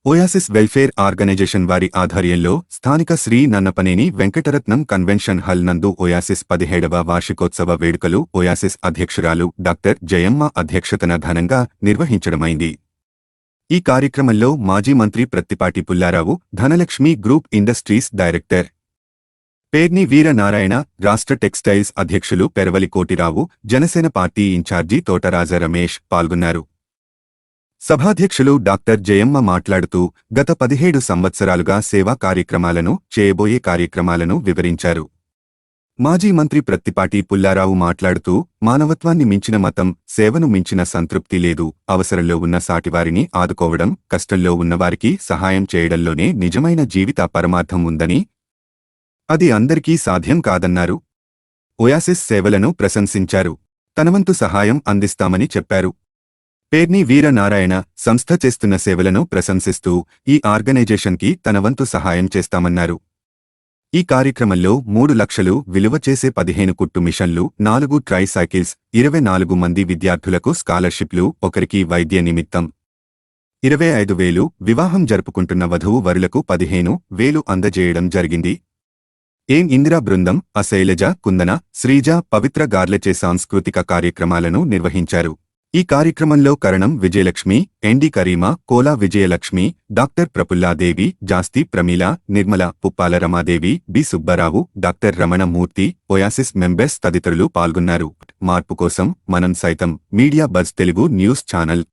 Oasis welfare organisation వారి ఆధ్వర్యంలో స్థానిక శ్రీ నన్నపనేని వెంకటరత్నం కన్వెన్షన్ హాల్ నందు ఓయాసిస్ 17వ వార్షికోత్సవ వేడుకలు ఓయాసిస్ అధ్యక్షురాలు డాక్టర్ జయమ్మ అధ్యక్షతన ఘనంగా నిర్వహించడమైంది. ఈ కార్యక్రమంలో మాజీ మంత్రి Prathipati Pullarao, Dhanalakshmi group industries director Perni Veeranarayana, రాష్ట్ర టెక్స్టైల్స్ అధ్యక్షులు పెరవలి కోటిరావు, జనసేన పార్టీ ఇన్ఛార్జి తోటరాజ రమేష్ పాల్గొన్నారు. సభాధ్యక్షులు డాక్టర్ జయమ్మ మాట్లాడుతూ గత 17 సంవత్సరాలుగా సేవా కార్యక్రమాలను, చేయబోయే కార్యక్రమాలను వివరించారు. మాజీ మంత్రి ప్రత్తిపాటి పుల్లారావు మాట్లాడుతూ మానవత్వాన్ని మించిన మతం, సేవను మించిన సంతృప్తి లేదు. అవసరంలో ఉన్న సాటివారిని ఆదుకోవడం, కష్టంలో ఉన్నవారికి సహాయం చేయడంలోనే నిజమైన జీవిత పరమార్థం ఉందని, అది అందరికీ సాధ్యం కాదన్నారు. ఓయాసిస్ సేవలను ప్రశంసించారు. తనవంతు సహాయం అందిస్తామని చెప్పారు. పేర్ని వీరనారాయణ సంస్థ చేస్తున్న సేవలను ప్రశంసిస్తూ ఈ ఆర్గనైజేషన్కి తనవంతు సహాయం చేస్తామన్నారు. ఈ కార్యక్రమంలో 3 లక్షలు విలువ చేసే 15 కుట్టు మిషన్లు, 4 ట్రైసైకిల్స్, 24 మంది విద్యార్థులకు స్కాలర్షిప్లు, ఒకరికి వైద్య నిమిత్తం 25,000, వివాహం జరుపుకుంటున్న వధువు వరులకు 15,000 అందజేయడం జరిగింది. ఇందిరా బృందం, శైలజ, కుందన, శ్రీజ, పవిత్ర గార్లచే సాంస్కృతిక కార్యక్రమాలను నిర్వహించారు. ఈ కార్యక్రమంలో కరణం విజయలక్ష్మి, ఎన్డి కరీమా, కోలా విజయలక్ష్మి, డాక్టర్ ప్రఫుల్లాదేవి, జాస్తి ప్రమీల, నిర్మల, పుప్పాల రమాదేవి, బి సుబ్బారావు, డాక్టర్ రమణ మూర్తి, ఓయాసిస్ మెంబర్స్ తదితరులు పాల్గొన్నారు. మార్పు కోసం మనం సైతం. Media buzz Telugu news channel.